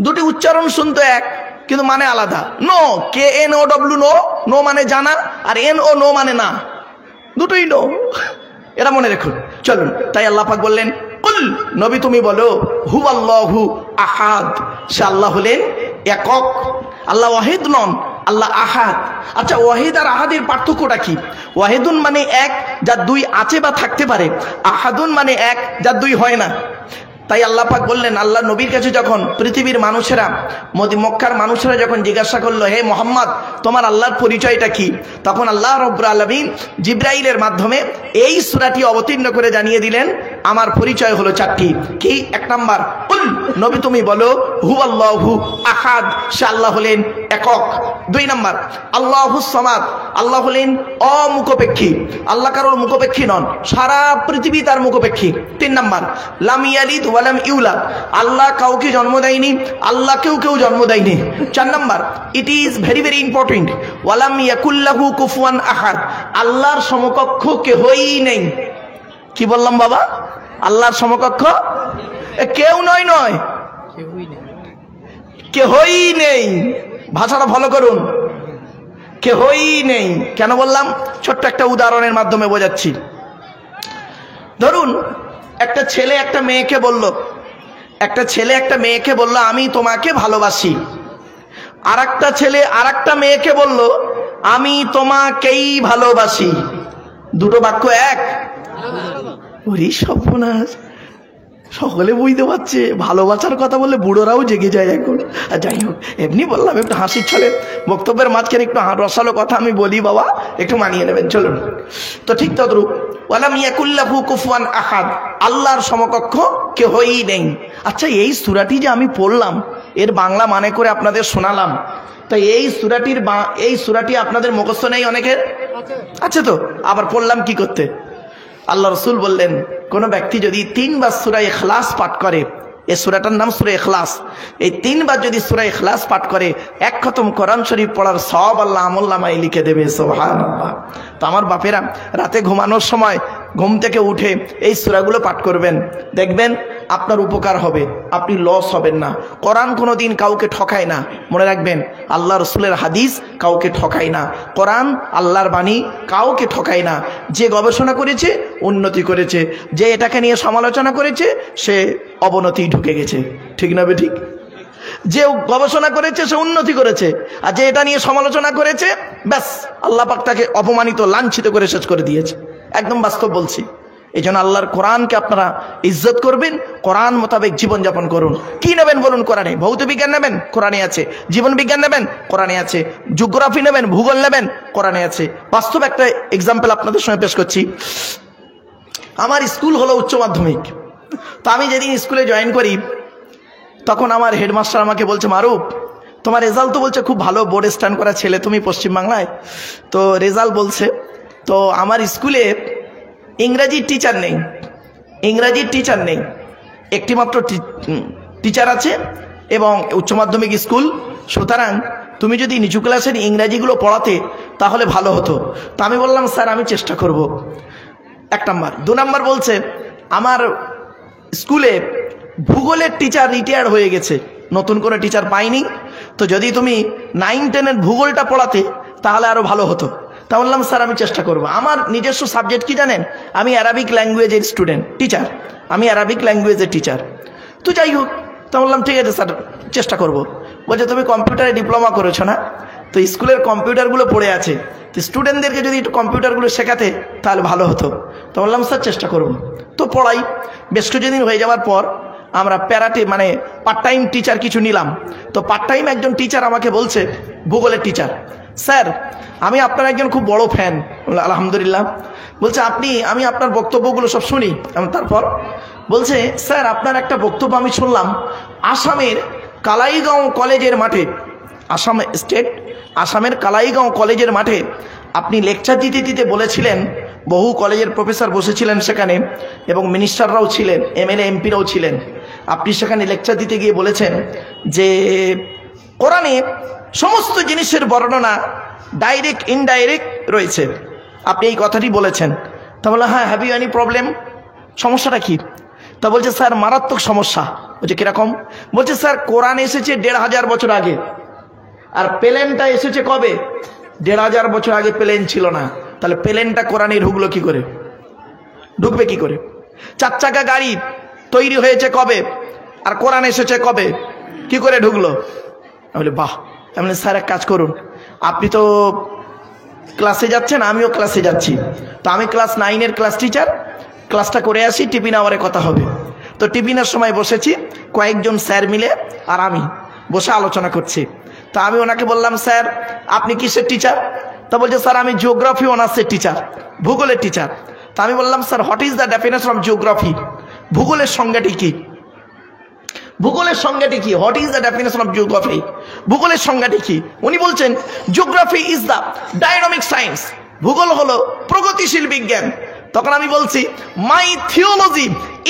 দুটি উচ্চারণ শুনতো এক, কিন্তু মানে আলাদা। নো, KNOW নো, নো মানে জানা, আর NO নো মানে না, দুটোই নো। এটা মনে রাখুন। চলুন, তাই আল্লাহ পাক বললেন, কুল নবী তুমি বলো, হুয়াল্লাহু আহাদ, সে আল্লাহ হলেন একক। আল্লাহ ওয়াহিদ নন, আল্লাহ আহাদ। আচ্ছা, ওয়াহিদ আর আহাদের পার্থক্যটা কি? ওয়াহিদুন মানে এক, যার দুই আছে বা থাকতে পারে। আহাদুন মানে এক, যার দুই হয় না। তাই আল্লাহ পাক বললেন, আল্লাহ নবীর কাছে যখন পৃথিবীর মানুষেরা, মক্কার মানুষেরা যখন জিজ্ঞাসা করলো, হে মোহাম্মদ তোমার আল্লাহর পরিচয়টা কি, তখন আল্লাহ রাব্বুল আলামিন জিবরাইলের মাধ্যমে এই সূরাটি অবতীর্ণ করে জানিয়ে দিলেন, আমার পরিচয় হলো চারটি। কি? এক নাম্বার, কুল নবী তুমি বলো, হুয়াল্লাহু আহাদ, সে আল্লাহ হলেন একক। দুই নাম্বার, আল্লাহুস সামাদ, আল্লাহ হলেন অমুখপেক্ষী, আল্লাহ কারোর মুখপেক্ষী নন, সারা পৃথিবী তার মুখপেক্ষী। তিন নাম্বার, লাম ইয়ালিদ ওয়ালাম ইউলাদ, আল্লাহ কাউকে জন্ম দেয়নি, আল্লাহ কেউ জন্ম দেয়নি। চার number, it is very very important, ওয়ালাম ইয়াকুল্লাহু কুফুয়ান আহাদ, আল্লাহর সমকক্ষ কেহই নেই। কি বললাম বাবা? আল্লাহর সমকক্ষ কেউ নয়, কেহই নেই। ভাষাটা ভালো করুন, কেহই নেই। কেন বললাম? ছোট্ট একটা উদাহরণের মাধ্যমে বোঝাচ্ছি। ধরুন, একটা ছেলে একটা মেয়েকে বলল আমি তোমাকে ভালোবাসি। আর একটা ছেলে আর একটা মেয়েকে বলল আমি তোমাকেই ভালোবাসি। দুটো বাক্য এক? ওরে সর্বনাশ, সকলে বুঝতে পারছে। ভালোবাসার কথা বললে বুড়োরাও জেগে যায় এখন। আর যাই হোক, এমনি বললাম একটু হাসির ছলে, বক্তব্যের মাঝখানে একটু রসালো কথা আমি বলি বাবা, একটু মানিয়ে নেবেন। চলুন, তো ঠিক তদ্রূপ ওয়ালাম ইয়াকুল্লাহু কুফুয়ান আহাদ, আল্লাহর সমকক্ষ কেহই নেই। আচ্ছা, এই সূরাটি যে আমি পড়লাম, এর বাংলা মানে করে আপনাদের শোনালাম, তাই এই সূরাটি আপনাদের মুখস্থ নেই অনেকের? আছে তো? আবার পড়লাম কি করতে? আল্লাহ রসুল বললেন, কোন ব্যক্তি যদি 3 বার সূরা ইখলাস পাঠ করে, এই সূরাটার নাম সূরা ইখলাস, এই 3 বার যদি সূরা ইখলাস পাঠ করে, এক খতম কোরআন শরীফ পড়ার সওয়াব আল্লাহ আমলনামায় লিখে দেবে। সুবহানাল্লাহ। তো আমার বাপেরা, রাতে ঘুমানোর সময় ঘুম থেকে উঠে এই সূরাগুলো পাঠ করবেন, দেখবেন আপনার উপকার হবে, আপনি লস হবেন না। কোরআন কোনোদিন কাউকে ঠকায় না, মনে রাখবেন। আল্লাহ রসুলের হাদিস কাউকে ঠকায় না, কোরআন আল্লাহর বাণী কাউকে ঠকায় না। যে গবেষণা করেছে উন্নতি করেছে, যে এটাকে নিয়ে সমালোচনা করেছে সে অবনতি ঢুকে গেছে। ঠিক না ঠিক? যে গবেষণা করেছে সে উন্নতি করেছে, আর যে এটা নিয়ে সমালোচনা করেছে ব্যাস আল্লাহ পাক তাকে অপমানিত, লাঞ্ছিত করে শেষ করে দিয়েছে। একদম বাস্তব বলছি। এই জন্য আল্লাহর কোরআনকে আপনারা ইজ্জত করবেন, কোরআন মোতাবেক জীবনযাপন করুন। কি নেবেন বলুন? কোরআনে। ভৌত বিজ্ঞান নেবেন? কোরআনে আছে। জীবন বিজ্ঞান নেবেন? কোরআনে আছে। জিওগ্রাফি নেবেন? ভূগোল নেবেন? কোরআনে আছে। বাস্তব একটা এক্সাম্পল আপনাদের সঙ্গে পেশ করছি। আমার স্কুল হলো উচ্চ মাধ্যমিক। তো আমি যেদিন স্কুলে জয়েন করি, তখন আমার হেডমাস্টার আমাকে বলছে, মারুফ তোমার রেজাল্ট তো বলছে খুব ভালো, বোর্ডে স্ট্যান্ড করা ছেলে তুমি পশ্চিমবাংলায়, তো রেজাল্ট বলছে। তো আমার স্কুলে ইংরাজির টিচার নেই, একটি মাত্র টিচার আছে এবং উচ্চ মাধ্যমিক স্কুল, সুতরাং তুমি যদি নিচু ক্লাসের ইংরাজিগুলো পড়াতে তাহলে ভালো হতো। তো আমি বললাম, স্যার আমি চেষ্টা করব। 1 নাম্বার। 2 নাম্বার বলছে, আমার স্কুলে ভূগোলের টিচার রিটায়ার্ড হয়ে গেছে, নতুন করে টিচার পাইনি, তো যদি তুমি 9-10-এর ভূগোলটা পড়াতে তাহলে আরো ভালো হতো। তা বললাম, স্যার আমি চেষ্টা করব। আমার নিজস্ব সাবজেক্ট কি জানেন? আমি অ্যারাবিক ল্যাঙ্গুয়েজের টিচার, আমি অ্যারাবিক ল্যাঙ্গুয়েজের টিচার। তো যাই হোক, তা বললাম ঠিক আছে স্যার চেষ্টা করব। বলছে, তুমি কম্পিউটারে ডিপ্লোমা করেছো না? তো স্কুলের কম্পিউটারগুলো পড়ে আছে, তো স্টুডেন্টদেরকে যদি একটু কম্পিউটারগুলো শেখাতে তাহলে ভালো হতো। তো বললাম, স্যার চেষ্টা করব। তো পড়াই। বেশ কিছুদিন হয়ে যাওয়ার পর আমরা পার্ট টাইম টিচার কিছু নিলাম। তো পার্ট টাইম একজন টিচার আমাকে বলছে, ভূগোলের টিচার, স্যার আমি আপনার একজন খুব বড় ফ্যান। আলহামদুলিল্লাহ। বলছে, আমি আপনার বক্তব্যগুলো সব শুনি। তারপর বলছে, স্যার আপনার একটা বক্তব্য আমি শুনলাম আসামের কালাইগাঁও কলেজের মাঠে, আসামের কালাইগাঁও কলেজের মাঠে আপনি লেকচার দিতে বলেছিলেন, বহু কলেজের প্রফেসর বসেছিলেন সেখানে এবং মিনিস্টাররাও ছিলেন, এমএলএ এমপিরাও ছিলেন। আপনি সেখানে লেকচার দিতে গিয়ে বলেছেন যে কোরআনে সমস্ত জিনিসের বর্ণনা ডাইরেক্ট ইনডাইরেক্ট রয়েছে, আপনি এই কথাটি বলেছেন। তা বললাম, হ্যাঁ, হ্যাভ ইউ এনি প্রবলেম? সমস্যাটা কি? তা বলছে, স্যার মারাত্মক সমস্যা। বলছে কিরকম? বলছে স্যার কোরআন এসেছে 1500 বছর আগে, আর প্লেনটা এসেছে কবে? 1500 বছর আগে প্লেন ছিল না, তাহলে প্লেনটা কোরআনে ঢুকলো কি করে? ঢুকবে কি করে? 4 চাকা গাড়ি তৈরি হয়েছে কবে, আর কোরআন এসেছে কবে? কি করে ঢুকলো? আমি বলি বাহ। আমি বলি স্যার এক কাজ করুন, আপনি তো ক্লাসে যাচ্ছেন, আমিও ক্লাসে যাচ্ছি, তো আমি ক্লাস 9-এর ক্লাস টিচার, ক্লাসটা করে আসি, টিফিন আওয়ারে কথা হবে। তো টিফিনের সময় বসেছি, কয়েকজন স্যার মিলে আর আমি বসে আলোচনা করছি। তা আমি ওনাকে বললাম স্যার আপনি কিসের টিচার? তা বলছে স্যার আমি জিওগ্রাফি অনার্সের টিচার, ভূগোলের টিচার। তা আমি বললাম sir what is the definition of geography? ভূগোলের সংজ্ঞাটি কি? ভূগোলের সংজ্ঞাটি কি? What is the definition of geography? ভূগোলের সংজ্ঞাটি কি? উনি বলছেন geography is the dynamic science, ভূগোল হলো প্রগতিশীল বিজ্ঞান। তখন আমি বলছি my theology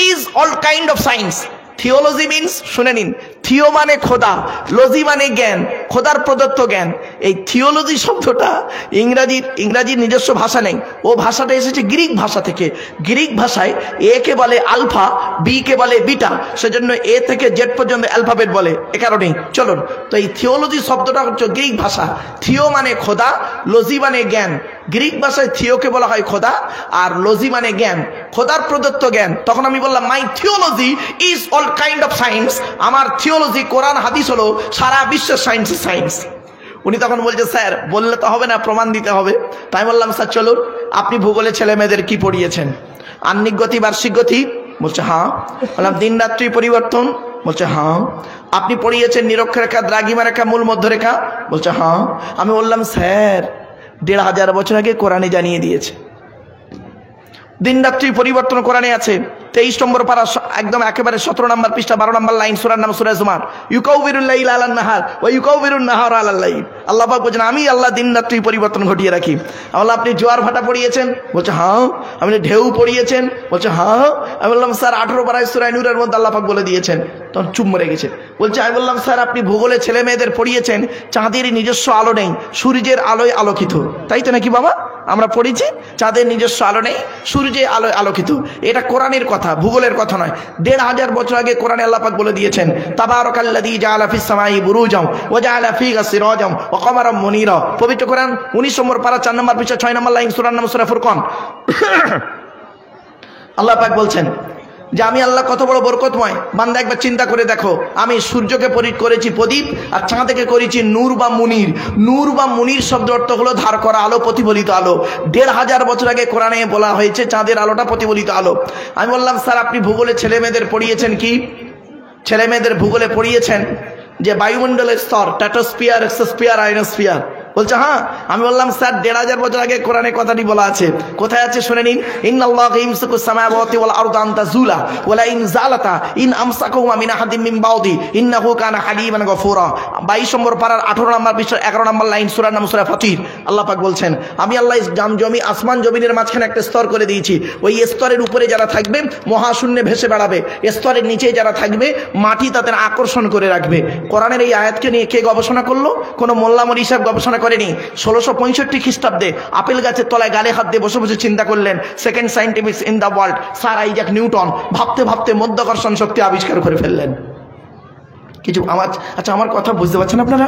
is all kind of science. Theology means, শুনে নিন, থিও মানে খোদা, লজি মানে জ্ঞান, খোদার প্রদত্ত জ্ঞান। এই থিওলজি শব্দটা ইংরাজির নিজস্ব ভাষা নেই, ও ভাষাটা এসেছে গ্রিক ভাষা থেকে। গ্রিক ভাষায় এ কে বলে আলফা, বি কে বলে বিটা, সেজন্য এ থেকে জেড পর্যন্ত অ্যালফাবেট বলে, এ কারণেই। চলুন, তো এই থিওলজি শব্দটা হচ্ছে গ্রিক ভাষা। থিও মানে খোদা, লজি মানে জ্ঞান। গ্রিক ভাষায় থিওকে বলা হয় খোদা, আর লজি মানে জ্ঞান, খোদার প্রদত্ত জ্ঞান। তখন আমি বললাম my theology is all kind of science, আমার থিওলজি কোরআন হাদিস হলো সারা বিশ্বের সায়েন্সের সায়েন্স। উনি তখন বলছে স্যার বললে তো হবে না, প্রমাণ দিতে হবে। তাই বললাম স্যার চলুন, আপনি ভূগোলে ছেলে মেয়েদের কি পড়িয়েছেন? আহ্নিক গতি, বার্ষিক গতি? বলছে হ্যাঁ। বললাম দিন রাত্রি পরিবর্তন? বলছে হ্যাঁ। আপনি পড়িয়েছেন নিরক্ষরেখা, দ্রাঘিমা রেখা, মূল মধ্যরেখা? বলছে হ্যাঁ। আমি বললাম স্যার 1500 বছর আগে কোরআনে জানিয়ে দিয়েছে, দিন রাত্রি পরিবর্তন কোরআনে আছে। 23 নম্বর পারা, একদম একেবারে 17 নম্বর পৃষ্ঠা, 12 নম্বর লাইন, সূরার নাম সূরা জুমার। ইউকাউবিরুল লাইলা আলান নাহার ওয়া ইউকাউবিরুন নাহার আলাল লাইল। আল্লাহ পাক বলেন আমি আল্লাহ দিন রাত্রি পরিবর্তন ঘটিয়ে রাখি। আল্লাহ আপনি জোয়ার ভাটা পড়িয়েছেন? বলছে হ্যাঁ। আমি ঢেউ পড়িয়েছেন? বলছে হ্যাঁ। আমি বললাম স্যার 18 পারায় সূরা নূরের মধ্যে আল্লাহ পাক বলে দিয়েছেন। তখন চুপ মরে গেছে। বলছে আমি বললাম স্যার আপনি ভূগোলে ছেলে মেয়েদের পড়িয়েছেন চাঁদের নিজস্ব আলো নেই, সূর্যের আলোয় আলোকিত, তাই তো নাকি বাবা? আমরা পড়েছি চাঁদের নিজস্ব আলো নেই, সূর্যের আলোয় আলোকিত। এটা কোরআনের কথা, ভূগোলের কথা নয়। 1500 বছর আগে কোরআনে আল্লাহ পাক বলে দিয়েছেন তাবারাকাল্লাযী জাআলা ফিস সামাই বুরুজাম ওয়া জাআলা ফিহা সিরাজাম ওয়া কমারাম মুনীরা। পবিত্র কোরআন 19 নম্বর পারা, 4 নম্বর পৃষ্ঠা, 6 নম্বর লাইন, সূরার নাম সূরা ফুরকান। আল্লাহ পাক বলছেন যে আমি আল্লাহ কত বড় বরকতময়। বান্দা একবার চিন্তা করে দেখো, আমি সূর্যকে করেছি প্রদীপ, আর চাঁদকে করেছি নূর বা মুনির। নূর বা মুনির শব্দ অর্থ হলো ধার করা আলো, প্রতিফলিত আলো। 1500 বছর আগে কোরআনে বলা হয়েছে চাঁদের আলোটা প্রতিফলিত আলো। আমি বললাম স্যার আপনি ভূগোলে ছেলে মেয়েদের পড়িয়েছেন কি? ছেলে মেয়েদের ভূগোলে পড়িয়েছেন যে বায়ুমণ্ডলের স্তর, স্ট্র্যাটোস্ফিয়ার, এক্সোস্ফিয়ার, আয়নোস্ফিয়ার? বলছে হ্যাঁ। আমি বললাম স্যার 1500 বছর আগে কোরআনে কথাটি বলা আছে, কোথায় আছে শুনে নিন। ইন্নাল্লাহা ইয়ামসিকুস সামাওয়াতি ওয়াল আরদা আন তাযুলা ওয়ালা ইন যালাতা ইন আমসাকুহুমা মিন আহাদিম মিন বাউদি ইন্নাহু কানা হালিমান গফুরা। 22 নম্বর পারার 18 নম্বর পৃষ্ঠার 11 নম্বর লাইন, সূরার নাম সূরা ফাতির। আল্লাহ পাক বলছেন আমি আল্লাহ জমি, আসমান জমিনের মাঝখানে একটা স্তর করে দিয়েছি। ওই স্তরের উপরে যারা থাকবে মহাশূন্যে ভেসে বেড়াবে, স্তরের নিচে যারা থাকবে মাটি তাদের আকর্ষণ করে রাখবে। কোরআনের এই আয়াতকে নিয়ে কে গবেষণা করলো? কোনো মোল্লা মলি সাহেব গবেষণা করেনি। 1665 খ্রিস্টাব্দে আপেল গাছের তলায় গালে হাত দিয়ে বসে বসে চিন্তা করলেন second scientific in the world, sir Isaac Newton. ভাবতে ভাবতে মধ্যাকর্ষণ শক্তি আবিষ্কার করে ফেললেন। কিছু আচ্ছা আমার কথা বুঝতে পারছেন আপনারা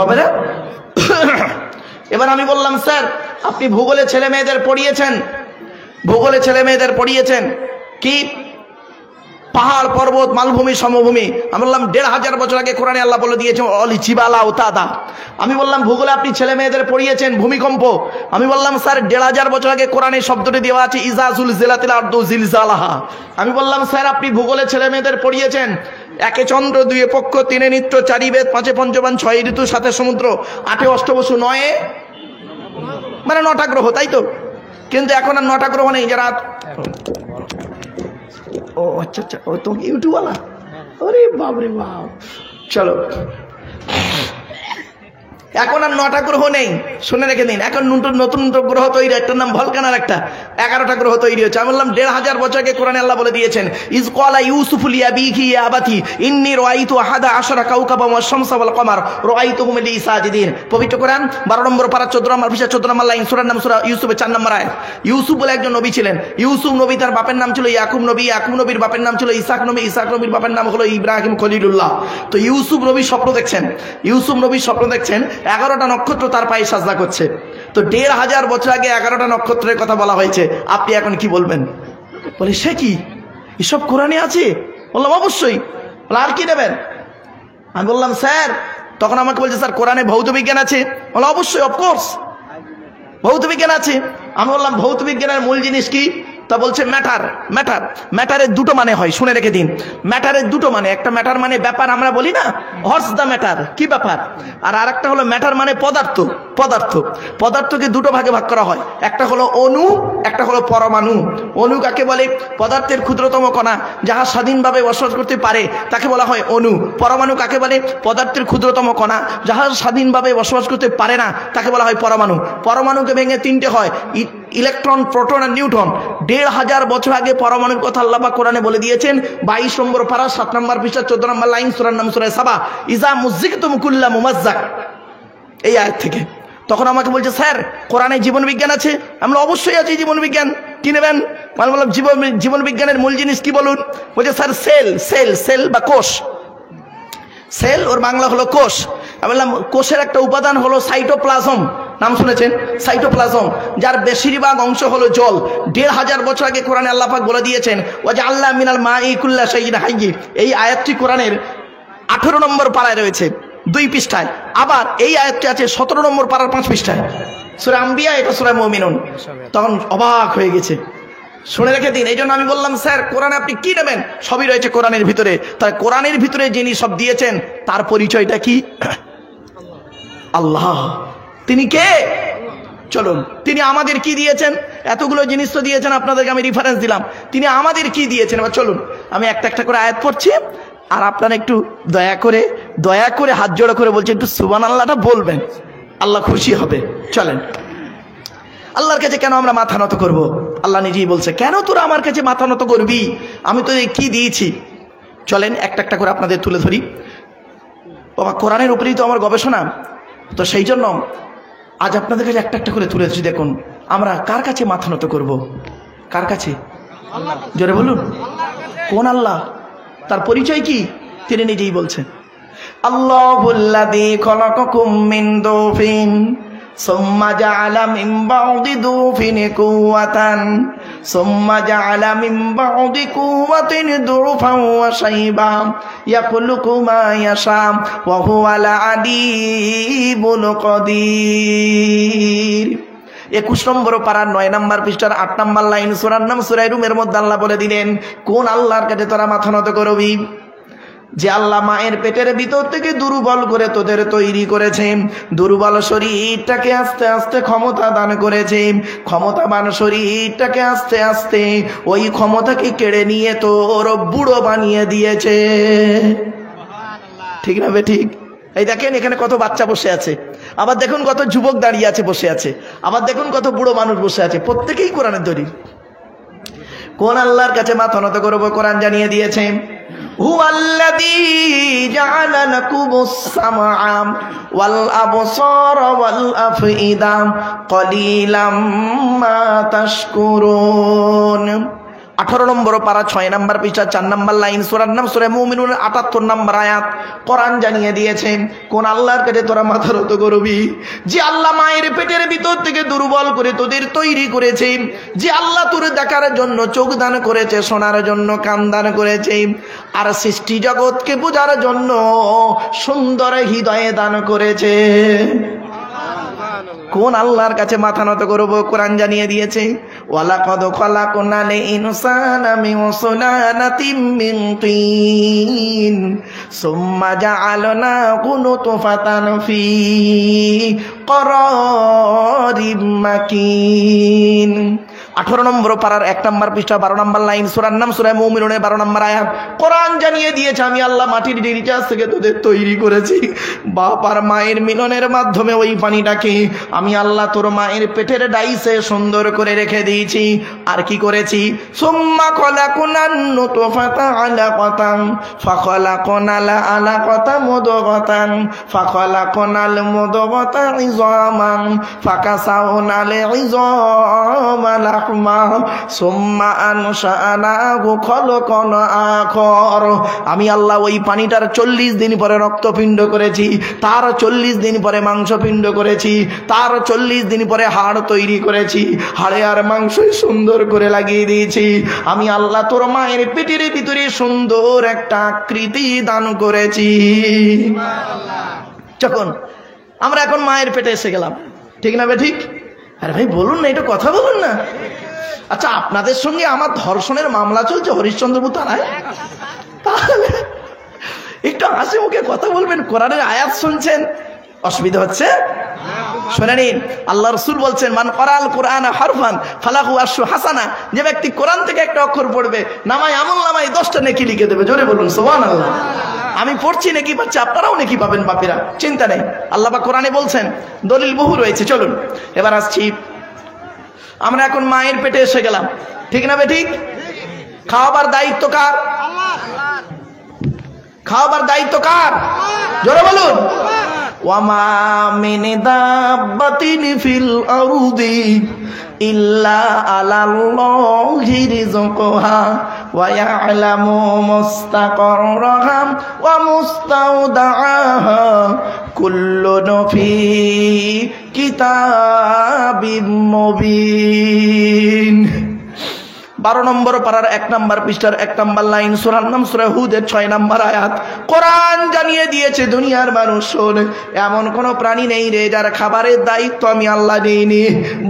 বাবারা? এবার আমি বললাম স্যার আপনি ভূগোলে ছেলে মেয়েদের পড়িয়েছেন, ভূগোলে ছেলে মেয়েদের পড়িয়েছেন কি? পাহাড়, পর্বত, মালভূমি, সমভূমি। আমি বললাম 1500 বছর আগে কোরআনে আল্লাহ বলে দিয়েছে অলি জিবালা ও তাদা। আমি বললাম ভূগোলে আপনি ছেলে মেয়েদের পড়িয়েছেন ভূমিকম্প। আমি বললাম স্যার 1500 বছর আগে কোরআনে শব্দটি দেওয়া আছে ইজা জুলজিলাতিল আরদু জিলজালাহা। আমি বললাম স্যার আপনি ভূগোলে ছেলে মেয়েদের পড়িয়েছেন 1 চন্দ্র, 2 পক্ষ, 3 নিত্য, 4 বেদ, 5 পঞ্চবান, 6 ঋতু, 7 সমুদ্র, 8 অষ্টবসু, 9 মানে 9টা গ্রহ, তাই তো? কিন্তু এখন আর 9টা গ্রহ নেই। যারা ও আচ্ছা আচ্ছা, ও তো ইউটিউব वाला, अरे बाप रे बाप। चलो এখন আর 9টা গ্রহ নেই, শুনে রেখে দিন। এখন নতুন গ্রহ তৈরি, একটার নাম ভলকান, আর একটা 11টা গ্রহ তৈরি হচ্ছে। আমি বললাম 1500 বছর আগে কোরআনে আল্লাহ বলে দিয়েছেন, ইজ ক্বালা ইউসুফু লিআবিহি ইয়া আবাতি ইন্নী রাআইতু আহাদা আশারা কাওকাবান ওয়াশ শামসা ওয়াল কমার রাআইতুহুম লি সাজিদিন। পবিত্র কোরআন 12 নম্বর পারা 14 নম্বর পৃষ্ঠা 14 নম্বর লাইন, সূরার নাম সূরা ইউসুফের 4 নম্বর আয়াত। ইউসুফ বলে একজন নবী ছিলেন। ইউসুফ নবী, তার বাপের নাম ছিল ইয়াকুব নবী, ইয়াকুব নবীর বাপের নাম ছিল ইসহাক নবী, ইসহাক নবীর বাপের নাম হলো ইব্রাহিম খলিলুল্লাহ। তো ইউসুফ নবী স্বপ্ন দেখছেন, 11টা নক্ষত্র তার পায়ে সাজদা করছে। তো 1500 বছর আগে 11টা নক্ষত্রের কথা বলা হয়েছে, আপনি এখন কি বলবেন? বলে সে কি, এসব কোরআনে আছে? বললাম অবশ্যই। বলে আর কি নেবেন? আমি বললাম স্যার, তখন আমাকে বলছে স্যার কোরআনে ভৌত বিজ্ঞান আছে। বলে অবশ্যই, অফকোর্স ভৌত বিজ্ঞান আছে। আমি বললাম ভৌত বিজ্ঞানের মূল জিনিস কি? তা বলছে ম্যাটারের দুটো মানে হয়, শুনে রেখে দিন। ম্যাটারের দুটো মানে, একটা ম্যাটার মানে ব্যাপার, আমরা বলি না হর্স দ্য ম্যাটার, কি ব্যাপার, আর আরেকটা হলো ম্যাটার মানে পদার্থকে দুটো ভাগে ভাগ করা হয়, একটা হলো অণু, একটা হলো পরমাণু। অণু কাকে বলে? পদার্থের ক্ষুদ্রতম কণা যাহা স্বাধীনভাবে বসবাস করতে পারে তাকে বলা হয় অণু। পরমাণু কাকে বলে? পদার্থের ক্ষুদ্রতম কণা যাহা স্বাধীনভাবে বসবাস করতে পারে না তাকে বলা হয় পরমাণু। পরমাণুকে ভেঙে 3টে হয়, ইলেকট্রন, প্রোটন আর নিউট্রন। 1500 বছর আগে পরমাণুর কথা আল্লাহ পাক কোরআনে বলে দিয়েছেন। 22 নম্বর পারা 7 নম্বর পৃষ্ঠা 14 নম্বর লাইন, সূরার নাম সূরা সাবা, ইজা মুযযিকতুম কুল্লা মুমাজ্জাক, এই আয়াত থেকে। তখন আমাকে বলছে স্যার কোরআনে জীবন বিজ্ঞান আছে। আমরা অবশ্যই আছে জীবন বিজ্ঞান, কি নেবেন? আমি বললাম জীবন বিজ্ঞানের মূল জিনিস কি বলুন? বলছে স্যার সেল বা কোষ। সেল ওর বাংলা হলো কোষ। আমি বললাম কোষের একটা উপাদান হলো সাইটোপ্লাজম, নাম শুনেছেন? সাইটোপ্লাজম, যার বেশিরভাগ অংশ হলো জল। 1500 বছর আগে কোরআনে আল্লাহ পাক বলে দিয়েছেন, ওয়াজআলনা মিনাল মাই কুল্লা শাইইন হাইয়্যিন। এই আয়াতটি কোরআনের 18 নম্বর পারায় রয়েছে, 2 পৃষ্ঠায়। আবার এই আয়াতটি আছে 17 নম্বর পারার 5 পৃষ্ঠায়, সূরা আম্বিয়া, এটা সূরা মুমিনুন। তখন অবাক হয়ে গেছে, শুনে রেখে দিন। এই জন্য আমি বললাম স্যার কোরআনে আপনি কি নেবেন? সবই রয়েছে কোরআনের ভিতরে। তাই কোরআনের ভিতরে যিনি সব দিয়েছেন তার পরিচয়টা কি? আল্লাহ। তিনি কে? চলুন, তিনি আমাদের কি দিয়েছেন? এতগুলো জিনিস তো দিয়েছেন, আপনাদেরকে আমি রেফারেন্স দিলাম। তিনি আমাদের কি দিয়েছেন? এবার চলুন আমি একটা করে আয়াত পড়ছি, আর আপনারা একটু দয়া করে হাত জোড়া করে বলছি একটু সুবহানাল্লাহটা বলবেন, আল্লাহ খুশি হবে। চলেন, আল্লাহর কাছে কেন আমরা মাথা নত করব? আল্লাহ নিজেই বলছে, কেন তোরা আমার কাছে মাথা নত করবি? আমি তো কি দিয়েছি। চলেন একটা করে আপনাদের তুলে ধরি। বাবা কোরআনের উপরেই তো আমার গবেষণা, তো সেই জন্য আজ আপনাদের কাছে একটা করে তুলে ধরি। দেখুন আমরা কার কাছে মাথা নত করব? কার কাছে? জোরে বলুন, কোন আল্লাহ? তার পরিচয় কি? তিনি নিজেই বলছেন, আল্লাহুল্লাযী খালাকাকুম মিন দুফিন সুম্মা জাআলা মিন বা'দি দুফিন কুওয়াতান সুম্মা জাআলা মিন বা'দি কুওয়াতিন দুরফান ওয়া শাইবা ইয়াখলুকু মা ইয়াশা ওয়া হুয়াল আলীমুল কাদির। 21 নম্বর পারার 9 নম্বর পৃষ্ঠার 8 নম্বর লাইন, সূরার নাম সূরা রুমের মধ্যে আল্লাহ বলে দিলেন, কোন আল্লাহর কাছে তোরা মাথা নত করবি? যে আল্লাহ মায়ের পেটের ভিতর থেকে দুর্বল করে তোদের তৈরি করেছে, দুর্বল শরীরটাকে আস্তে আস্তে ক্ষমতা দান করেছে, ক্ষমতাবান শরীরটাকে আস্তে আস্তে ওই ক্ষমতাকে কেড়ে নিয়ে তোর বুড়ো বানিয়ে দিয়েছে। ঠিক না বে ঠিক? এই দেখেন এখানে কত বাচ্চা বসে আছে, আবার দেখুন কত যুবক দাঁড়িয়ে আছে বসে আছে, আবার দেখুন কত বুড়ো মানুষ বসে আছে, প্রত্যেকেই কোরআনের দলিল। কোন আল্লাহর কাছে মাথা নত করবো? কোরআন জানিয়ে দিয়েছে, হুয়াল্লাযী জাআলা লাকুমুস সামআ ওয়াল আবসারা ওয়াল আফইদা ক্বালিলাম মা তাশকুরুন। 18 নম্বর পারা 6 নম্বর পৃষ্ঠা 4 নম্বর লাইন, সূরার নাম সূরা মুমিনুনের 78 নম্বর আয়াত। কোরআন জানিয়ে দিয়েছে, কোন আল্লাহর কাছে তোরা মাথা নত করবি? যে আল্লাহ মায়ের পেটের ভিতর থেকে দুর্বল করে তোদের তৈরি করেছে, যে আল্লাহ তোর দেখার জন্য চোখ দান করেছে, শোনার জন্য কান দান করেছে, আর সৃষ্টি জগৎকে বোঝার জন্য সুন্দর হৃদয়ে দান করেছে। কোন আল্লাহর কাছে মাথা নত করব? কোরআন জানিয়ে দিয়েছে, ওয়ালাকাদ খালাকনাল ইনসানা মিন সুলালাতিন মিন তিন সুম্মা জাআলনাহু নুতফাতান ফি করারিম মাকিন 18 নম্বর পারার 1 নম্বর পৃষ্ঠা 12 নম্বর লাইন, সূরার নাম সূরা মুমিনুনের 12 নম্বর আয়াত। কোরআন জানিয়ে দিয়েছে আমি আল্লাহ মাটির রিচার্জ থেকে তোদের তৈরি করেছি। বাপ আর মায়ের মিলনের মাধ্যমে ওই পানিটাকে আমি আল্লাহ তোর মায়ের পেটের ডাইসে সুন্দর করে রেখে দিয়েছি। আর কি করেছি? সুম্মা খলাকুনান নুতফাতা আলাকাতান ফাখলাকুনাল আলাকাতা মুদগাতান ফাখলাকুনাল মুদগাতা ইযামান ফাকাসাউনাল ইযামা লাহমা সুম্মা আনশাআনাহু খালকান আখর। আমি আল্লাহ ওই পানিটার 40 দিন পরে রক্তপিণ্ড করেছি, তার 40 দিন পরে মাংসপিণ্ড করেছি, তার 40 দিন পরে হাড় তৈরি করেছি, হাড়ে আর মাংসই সুন্দর করে লাগিয়ে দিয়েছি। আমি আল্লাহ তোর মায়ের পেটের ভিতরে সুন্দর একটা আকৃতি দান করেছি। যখন আমরা এখন মায়ের পেটে এসে গেলাম, ঠিক না বে ঠিক? আরে ভাই বলুন না, এটা কথা বলুন না। আচ্ছা, আপনাদের সঙ্গে আমার ধর্ষণের মামলা চলছে হরিশ্চন্দ্রপুর থানায়, তাহলে একটু হাসি মুখে কথা বলবেন। কোরআনের আয়াত শুনছেন, অসুবিধা হচ্ছে? শুনে নিন, আল্লাহ রাসূল বলছেন মান ক্বারাআল কুরআনা হারফান ফালাহু আশরু হাসানা। যে ব্যক্তি কোরআন থেকে একটা অক্ষর পড়বে, নামায় আমল নামায় 10টা নেকি লিখে দেবে। জোরে বলুন সুবহানাল্লাহ। আমি পড়ছি নেকি পাচ্ছি, আপনারাও নেকি পাবেন বাপেরা, চিন্তা নেই। আল্লাহ পাক কোরআনে বলছেন, দলিল বহু রয়েছে। চলুন এবার আসছি, আমরা এখন মায়ের পেটে এসে গেলাম, ঠিক না বে ঠিক? খাওয়াবার দায়িত্ব কার? খাওয়াবার দায়িত্ব কার? জোরে বলুন। ওয়ামা মিন দাব্বাতিন ফিল আরদি ইল্লা আলাল্লাহি রিজকুহা ওয়া ইয়ালামু মুস্তাকাররাহা ওয়া মুস্তাওদাআহা কুল্লুন ফি কিতাবিম মুবিন। 12 নম্বর পারার 1 নম্বর পৃষ্ঠার 1 নম্বর লাইন, সূরার নাম সূরা হুদের 6 নম্বর আয়াত। কোরআন জানিয়ে দিয়েছে দুনিয়ার মানুষ শোন, এমন কোন প্রাণী নেই রে যার খাবারের দায়িত্ব আমি আল্লাহ দেইনি।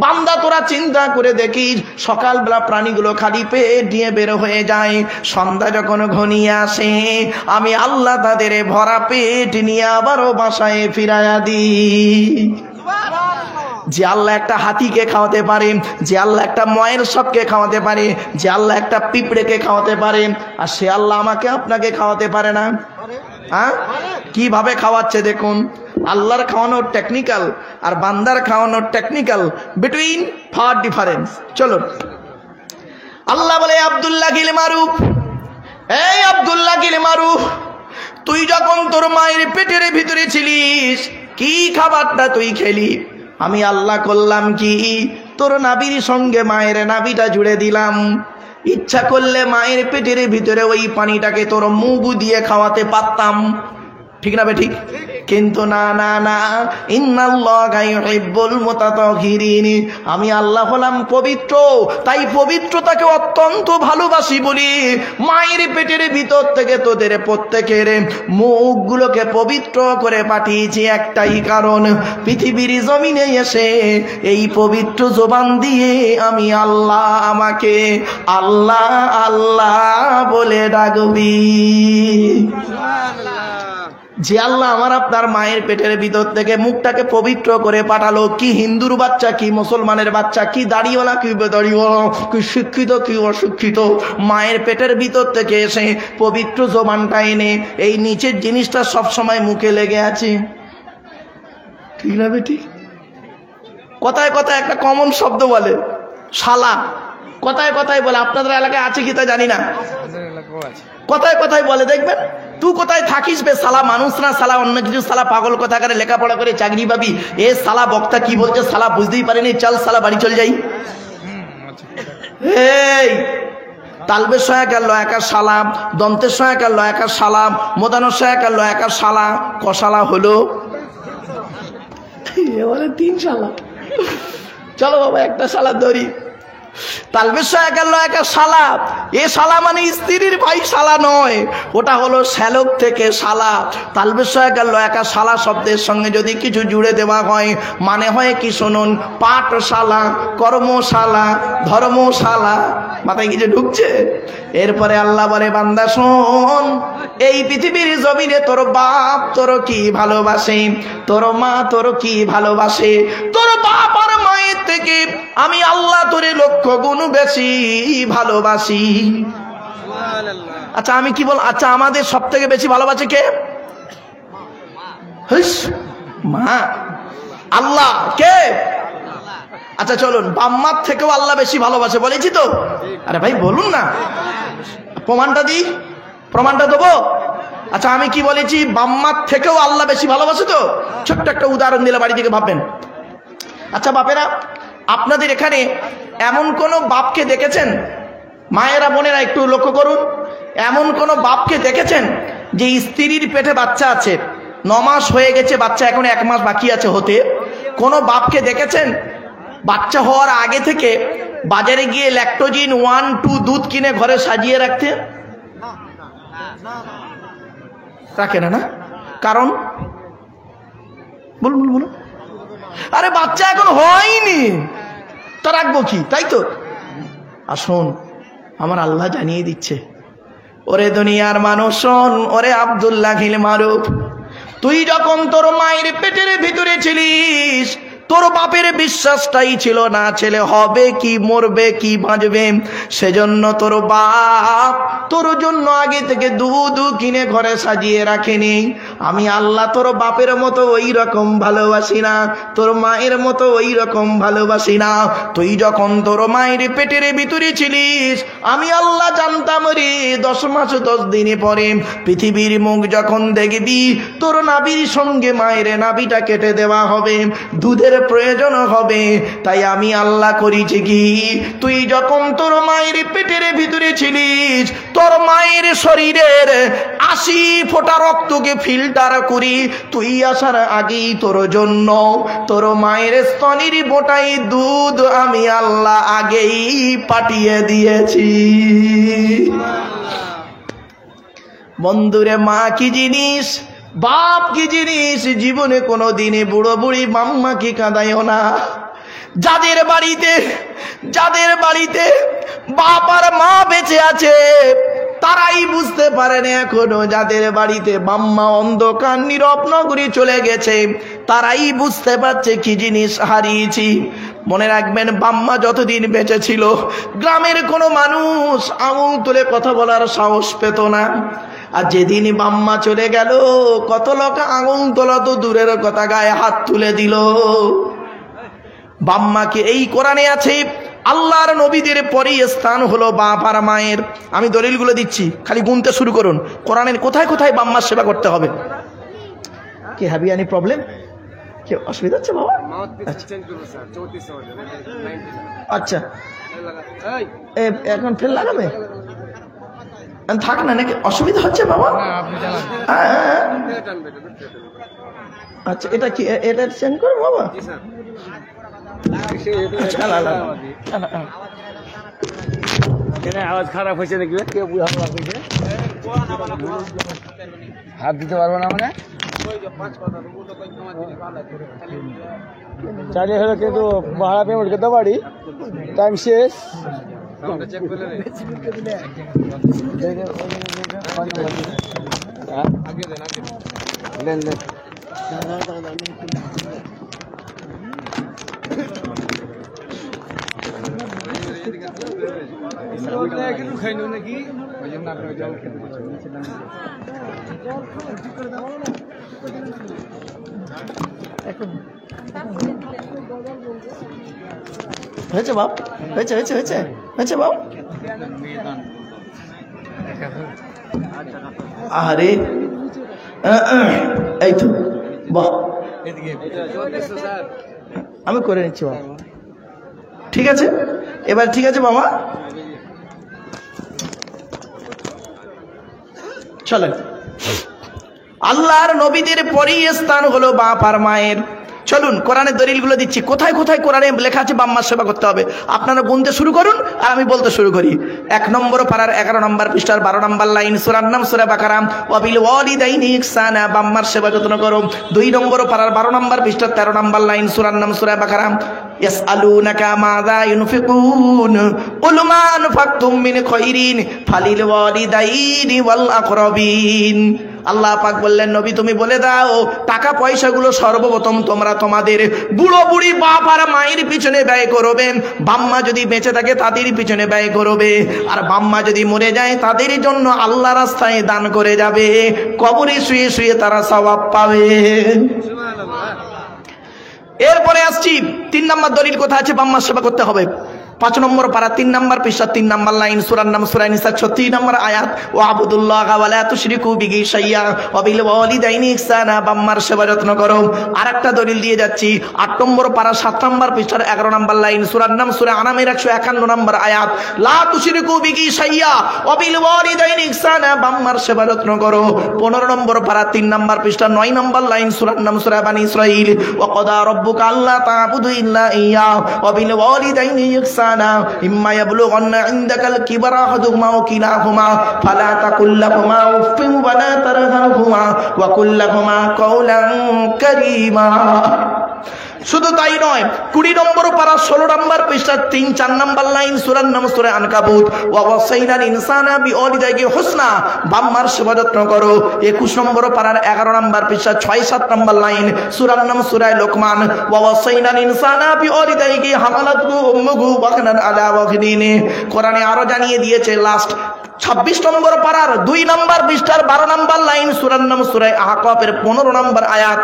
বান্দা তোরা চিন্তা করে দেখিস, সকালবেলা প্রাণীগুলো খালি পেট নিয়ে বের হয়ে যায়, সন্ধ্যা যখন ঘনিয়ে আসে আমি আল্লাহ তাদের ভরা পেট নিয়ে আবারও বাসায় ফিরাইয়া দিই। যে আল্লাহ একটা হাতিকে খাওয়াতে পারে, যে আল্লাহ একটা ময়ের সবকে খাওয়াতে পারে, যে আল্লাহ একটা পিঁপড়েকে খাওয়াতে পারে, আর সে আল্লাহ আমাকে আপনাকে খাওয়াতে পারে না? হ্যাঁ, কিভাবে খাওয়াচ্ছে দেখুন। আল্লাহর খাওয়ানোর টেকনিক্যাল আর বান্দার খাওয়ানোর টেকনিক্যাল বিটুইন ফার ডিফারেন্স। চলুন, আল্লাহ বলে আব্দুল্লাহ গিল মারুফ, এই আব্দুল্লাহ গিল মারুফ, তুই যখন তোর মায়ের পেটের ভিতরে ছিলিস কি খাবারটা তুই খেলি? আমি আল্লাহ করলাম কি, তোর নাভির সঙ্গে মায়ের নাভিটা জুড়ে দিলাম। ইচ্ছা করলে মায়ের পেটের ভিতরে ওই পানিটাকে তোর মুখ দিয়ে খাওয়াতে পারতাম, ঠিক না বে ঠিক? কিন্তু না না না, ইন্নাল্লাহা ইউহিব্বুল মুতাতাহহিরিন, আমি আল্লাহ হলাম পবিত্র, তাই পবিত্রতাকে অত্যন্ত ভালোবাসি বলি মায়ের পেটের ভিতর থেকে তোদের প্রত্যেকের মুখগুলোকে পবিত্র করে পাঠিয়েছি একটাই কারণ, পৃথিবীর জমিনে এসে এই পবিত্র জবান দিয়ে আমি আল্লাহ আমাকে আল্লাহ আল্লাহ বলে ডাকবি। যে আল্লাহ আমার আপনার মায়ের পেটের ভিতর থেকে মুখটাকে পবিত্র করে পাঠালো, কি হিন্দুর বাচ্চা কি মুসলমানের বাচ্চা, কি দাড়িওয়ালা কি বেদাড়িওয়ালা, কি শিক্ষিত কি অশিক্ষিত, মায়ের পেটের ভিতর থেকে এসে পবিত্র জবানটা এনে এই নিচের জিনিসটা সবসময় মুখে লেগে আছে, ঠিক না বেটি? কথায় কথায় একটা কমন শব্দ বলে শালা, কথায় কথায় বলে, আপনাদের এলাকায় আছে কি তা জানি না, কথায় কথায় বলে, দেখবেন তুই কোথায় থাকিস বে সালা, মানুষ না সালা অন্য কিছু সালা, পাগল কথা করে লেখাপড়া করে চাকরি পাবি, এ সালা বক্তা কি বলছে সালা বুঝতেই পারেনি, চল সালা বাড়ি চল যাই। এই তালবের সহায়কার লয়াকার শালা, দন্তের সহায়কার লয়াকার শালা, মোদানোর সহায়কার লয়াকার শালা, কশালা হলো এবারে 3 শালা। চলো বাবা একটা শালা ধরি। তালবের সহায়কার লয়াকার শালা, এ শালা মানে স্ত্রীর ভাই শালা নয়, ওটা হলো শ্যালক থেকে শালা। তালবের সহায়কার লয়াকার শালা শব্দের সঙ্গে যদি কিছু জুড়ে দেওয়া হয় মানে হয় কি শুনুন, পাঠশালা, কর্মশালা, ধর্মশালা। মাথায় কিছু ঢুকছে? এরপরে আল্লাহ বলে বান্দা শোন, এই পৃথিবীর জমিনে তোর বাপ তোর কি ভালোবাসে, তোর মা তোর কি ভালোবাসে, তোর বাপ আর মা মায়ের থেকে আমি আল্লাহ তোরে লক্ষ গুণ বেশি ভালোবাসি। আচ্ছা আমি কি বল, আচ্ছা আমাদের সব থেকে বেশি ভালোবাসে কে? মা। আল্লাহ কে? আচ্ছা চলুন, বাম্মার থেকেও আল্লাহ বেশি ভালোবাসে বলেছি তো? আরে ভাই বলুন না, প্রমাণটা দিই, প্রমাণটা দেবো। আচ্ছা আমি কি বলেছি? বাম্মার থেকেও আল্লাহ বেশি ভালোবাসে তো? ছোট্ট একটা উদাহরণ দিলে বাড়ি থেকে ভাববেন। আচ্ছা বাপেরা, আপনাদের এখানে এমন কোন বাপকে দেখেছেন, মায়েরা বোনেরা একটু লক্ষ্য করুন, এমন কোন বাপকে দেখেছেন যে স্ত্রীর পেটে বাচ্চা আছে, 9 মাস হয়ে গেছে, বাচ্চা এখন 1 মাস বাকি আছে হতে? কোন বাপকে দেখেছেন বাচ্চা হওয়ার আগে থেকে বাজারে গিয়ে ল্যাকটোজিন 1, 2 দুধ কিনে ঘরে সাজিয়ে রাখতে? রাখে না, না? কারণ বলুন বলুন। আরে বাচ্চা এখন হয়নি তো রাখবো কি, তাই তো? আসুন, আমার আল্লাহ জানিয়ে দিচ্ছে, ওরে দুনিয়ার মানুষ শোন, ওরে আব্দুল্লাহ মারুফ, তুই যখন তোর মায়ের পেটের ভিতরে ছিলিস, তোর বাপের বিশ্বাসটাই ছিল না ছেলে হবে কি, মরবে কি, বাঁচবে। সেজন্য তোর বাপ তোর জন্য আগে থেকে দুধ কিনে ঘরে সাজিয়ে রাখেনি। আমি আল্লাহ তোর বাপের মতো ওই রকম ভালোবাসি না, তোর মায়ের মতো ওই রকম ভালোবাসি না। তুই যখন তোর মায়ের পেটের ভিতরে ছিলিস, আমি আল্লাহ জানতাম রে 10 মাস 10 দিনে পরে পৃথিবীর মুখ যখন দেখবি, তোর নাভির সঙ্গে মায়ের নাভিটা কেটে দেওয়া হবে, দুধের প্রয়োজন হবে। তাই আমি আল্লাহ করেছি কি, তুই যখন তোর মায়ের পেটের ভিতরে ছিলিস, তোর মায়ের শরীরের 80 ফোঁটা রক্তকে ফিল্টার করি তুই আসার আগেই তোর জন্য তোর মায়ের স্তনের বোটাই দুধ আমি আল্লাহ আগেই পাঠিয়ে দিয়েছি। বন্ধুরে, মা কি জিনিস, বাপ কি জিনিস, জীবনে কোনো দিনে বুড়ো বুড়ি মাম্মাকে কাঁদাইও না। যাদের বাড়িতে বাপ আর মা বেঁচে আছে তারাই বুঝতে পারেন এখনো, যাদের বাড়িতে বাম্মা অন্ধকার নীরব নগরী চলে গেছে তারাই বুঝতে পারছে কি জিনিস হারিয়েছি। মনে রাখবেন, বাম্মা যতদিন বেঁচে ছিল গ্রামের কোনো মানুষ আঙুল তুলে কথা বলার সাহস পেত না। আর যেদিন বাম্মা চলে গেল, কত লোক আঙুল তোলা তো দূরের কথা, গায়ে হাত তুলে দিল। বাম্মাকে এই কোরআনে আছে, আল্লাহর নবীদের পরেই স্থান হলো বাপ আর মায়ের। আমি দলিলগুলো দিচ্ছি, খালি গুনতে শুরু করুন। কোরআনের কোথায় কোথায় বাম্মার সেবা করতে হবে। কি হ্যাভিয়ানি প্রবলেম, কি অসুবিধা হচ্ছে বাবা? আচ্ছা এখন ফেল লাগাবে, থাক না, নাকি অসুবিধা হচ্ছে বাবা? আচ্ছা এটা কি, এটা চেঞ্জ করো বাবা। আওয়াজ খারাপ হয়েছে দেখবে, কেউ হাত দিতে পারবো না, মানে চালিয়ে হলো কিন্তু ভাড়া পেমেন্ট করতে পারি, টাইম শেষ। নাকি হয়েছে বাপ, হয়েছে হয়েছে হয়েছে হয়েছে বাপ। আরে এই তো বাহ, আমি করে নিচ্ছি বাবা, ঠিক আছে এবার, ঠিক আছে বাবা চলেন। আল্লাহর নবীদের পরেই স্থান হলো বাপ আর মায়ের। চলুন কোরআনের দলিলগুলো দিচ্ছি, কোথায় কোথায় কোরআনে লেখা আছে বাম্মার সেবা করতে হবে। আপনারা গুনতে শুরু করুন আর আমি বলতে শুরু করি। 1 নম্বর পারার 11 নম্বর পৃষ্ঠার 12 নম্বর লাইন, সূরার নাম সূরা বাকারা, ওয়াবিল ওয়ালিদাইনি ইহসানা, বাম্মার সেবা যত্ন করো। 2 নম্বর পারার 12 নম্বর পৃষ্ঠার 13 নম্বর লাইন, সূরার নাম সূরা বাকারা, ইয়াসআলুনাকা মাযা ইউনফিকুন কুল মা আনফাকতুম মিন খায়রিন ফালিল ওয়ালিদাইনি ওয়াল আকরাবিন। আল্লাহ পাক বললেন নবী তুমি বলে দাও টাকা পয়সাগুলো সর্বপ্রথম তোমরা তোমাদের বুড়ো বুড়ি বাপ আর মায়ের পিছনে ব্যয় করবে, বাম্মা যদি বেঁচে থাকে তাদের পিছনে ব্যয় করবে, আর বাম্মা যদি মরে যায় তাদের জন্য আল্লাহ রাস্তায় দান করে যাবে, কবরে শুয়ে শুয়ে তারা সওয়াব পাবে। এরপরে আসছি 3 নম্বর দলিল কোথা আছে বাম্মার সেবা করতে হবে। 5 নম্বর পারা 3 নম্বর পৃষ্ঠা 3 নম্বর লাইন সূরার নাম সূরা নিসা 36 নম্বর আয়াত, ওয়া আবুদুল্লাহ ওয়া লা তুশরিকু বিহি শাইয়্যা ওয়া বিল ওয়ালিদাইনি ইহসানা, বাম্মার সেবা যত্ন করো। আরেকটা দলিল দিয়ে যাচ্ছি 8 নম্বর পারা 7 নম্বর পৃষ্ঠার 11 নম্বর লাইন সূরার নাম সূরা আনামের 151 নম্বর আয়াত, লা তুশরিকু বিহি শাইয়্যা ওয়া বিল ওয়ালিদাইনি ইহসানা, বাম্মার সেবা যত্ন করো। 15 নম্বর পারা 3 নম্বর পৃষ্ঠা 9 নম্বর লাইন সূরার নাম সূরা বানি ইসরাঈল, ওয়া ক্বাদা রাব্বুকা আল্লা তা'বুদু ইল্লা ইয়্যা ওয়া বিল ওয়ালিদাইনি ইহসানা ইম্মা ইয়াবলুগান্না ইনদাকাল কিবারা আহাদুহুমা আও কিলাহুমা ফালা তাকুল লাহুমা উফফিন ওয়া লা তারহামহুমা ওয়া কুল লাহুমা কাওলান কারীমা। শুধু তাই নয় 20 নম্বর পারা 16 নম্বর পৃষ্ঠা 3-4 নম্বর লাইন সূরার নাম সূরা আনকাবুত, ওয়া ওয়াসাইনাল ইনসানা বিওয়ালিদাইহি হুসনা, বাম্মার সেবা যত্ন করো। 21 নম্বর পারার 11 নম্বর পৃষ্ঠা 6-7 নম্বর লাইন সূরার নাম সূরা লোকমান, ওয়া ওয়াসাইনাল ইনসানা বিওয়ালিদাইহি হামালাতহু উম্মুহু ওয়াহনান আলা ওয়াহনিন। কোরআনে আরো জানিয়ে দিয়েছে লাস্ট 26 নম্বর পারার 2 নম্বর পৃষ্ঠার 12 নম্বর লাইন সূরার নাম সূরা আহকাফের 15 নম্বর আয়াত,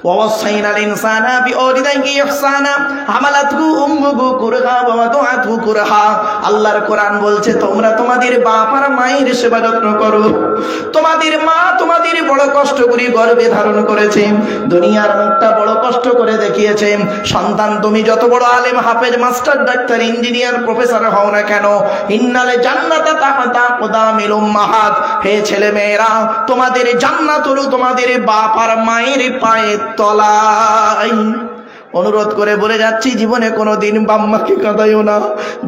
ওয়াসাইনাল ইনসানা বিওয়ালিদাইহি ইহসানা হামালাতহু উম্মুহু কুরহা ওয়া ওয়াদাআতহু কুরহা। আল্লাহর কোরআন বলছে তোমরা তোমাদের বাপ আর মায়ের সেবা যত্ন করো। তোমাদের মা তোমাদের বড় কষ্ট করে গর্ভে ধারণ করেছে, দুনিয়ার মুখটা বড় কষ্ট করে দেখিয়েছে। সন্তান তুমি যত বড় আলেম হাফেজ মাস্টার ডাক্তার ইঞ্জিনিয়ার প্রফেসর হও না কেন, ইন্নালে জান্নাতা তাহতা আকদামিল উম্মাহাত, হে ছেলে মেয়েরা তোমাদের জান্নাত হলো তোমাদের বাপ আর মায়ের পায়ের তলায়। অনুরোধ করে বলে যাচ্ছি জীবনে কোনোদিন বাম্মাকে কাঁদাইও না।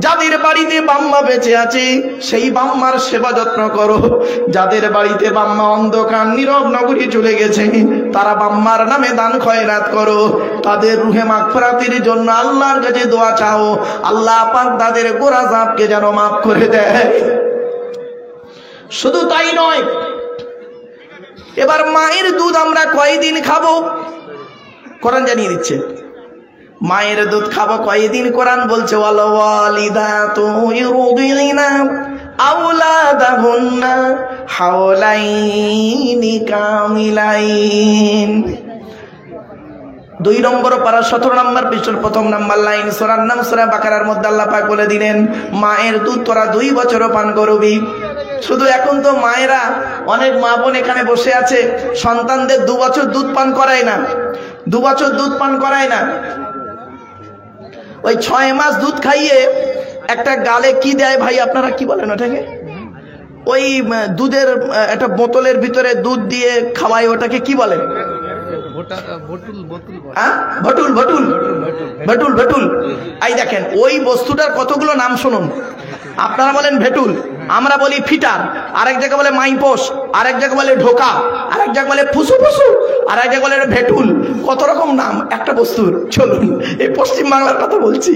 যাদের বাড়িতে বাম্মা বেঁচে আছে সেই বাম্মার সেবা যত্ন করো। যাদের বাড়িতে বাম্মা অন্ধকার নীরব নগরী চলে গেছে তারা বাম্মার নামে দান খয়রাত করো। তাদের রুহে মাগফিরাতের জন্য আল্লাহর কাছে দোয়া চাও, আল্লাহ পাক তাদের গোরা জাবকে যেন মাফ করে দেয়। শুধু তাই নয়, এবার মায়ের দুধ আমরা কয়দিন খাবো কোরআন জানিয়ে দিচ্ছে। মায়ের দুধ খাবো কয়দিন কোরআন বলছে, ওয়াল ওয়ালিদাতু ইউরদিনা আওলাদাহুন্না হাওলাইনি কামিলাইন। 2 নম্বর পারা 17 নম্বর পৃষ্ঠার 1 নম্বর লাইন সূরার নাম সূরা বাকারার মধ্যে আল্লাহ পাক বলে দিলেন মায়ের দুধ তোরা 2 বছর পান করবি। শুধু এখন তো মায়েরা অনেক মা বোন এখানে বসে আছে সন্তানদের 2 বছর দুধ পান করায় না, 2 বছর দুধ পান করায় না। ওই 6 মাস দুধ খাইয়ে একটা গালে কি দেয় ভাই আপনারা কি বলেন ওটাকে, ওই দুধের একটা বোতলের ভিতরে দুধ দিয়ে খাওয়ায়, ওটাকে কি বলে? ভটুল ভটুল ভটুল ভটুল। এই দেখেন ওই বস্তুটার কতগুলো নাম শুনুন। আপনারা বলেন ভেটুল, আমরা বলি ফিটার, আরেক জায়গায় বলে মাইপোস, আরেক জায়গায় বলে ঢোকা, আরেক জায়গায় বলে ফুসু ফুসু, আরেক জায়গায় বলে ভেটুল। কত রকম নাম একটা বস্তুর। চলুন এই পশ্চিম বাংলার কথা বলছি,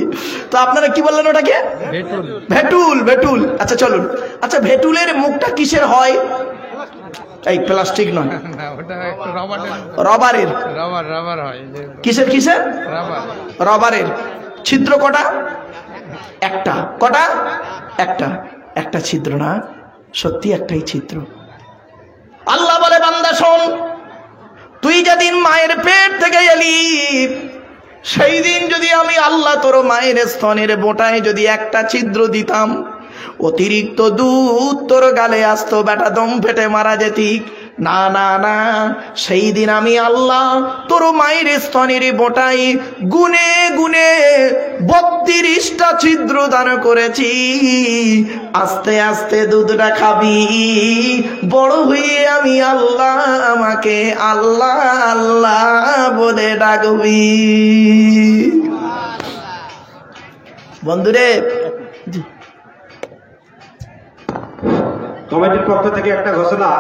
তো আপনারা কি বললেন ওটাকে? ভেটুল ভেটুল। আচ্ছা চলুন, আচ্ছা ভেটুলের মুখটা কিসের হয়? এই প্লাস্টিক নয়, রবারের। কিসের কিসের? রবারের। ছিদ্র কটা? একটা। কটা? একটা। একটা ছিদ্র না, সত্যি একটাই ছিদ্র। আল্লাহ বলে বান্দা শোন, তুই যেদিন মায়ের পেট থেকে এলি সেই দিন যদি আমি আল্লাহ তোর মায়ের স্তনের বোটায় যদি একটা ছিদ্র দিতাম, অতিরিক্ত দুধ তোর গালে আসতো, বেটা দম ফেটে মারা যেতি। না না না, সেই দিন আমি আল্লাহ তোর মায়ের স্তনের বোটায় গুনে গুনে 32টা ছিদ্র দান করেছি। আস্তে আস্তে দুধটা খাবি, বড় হয়ে আমি আল্লাহ আমাকে আল্লাহ আল্লাহ বলে ডাকবি। বন্ধুরে, কমিটির পক্ষ থেকে একটা ঘোষণা,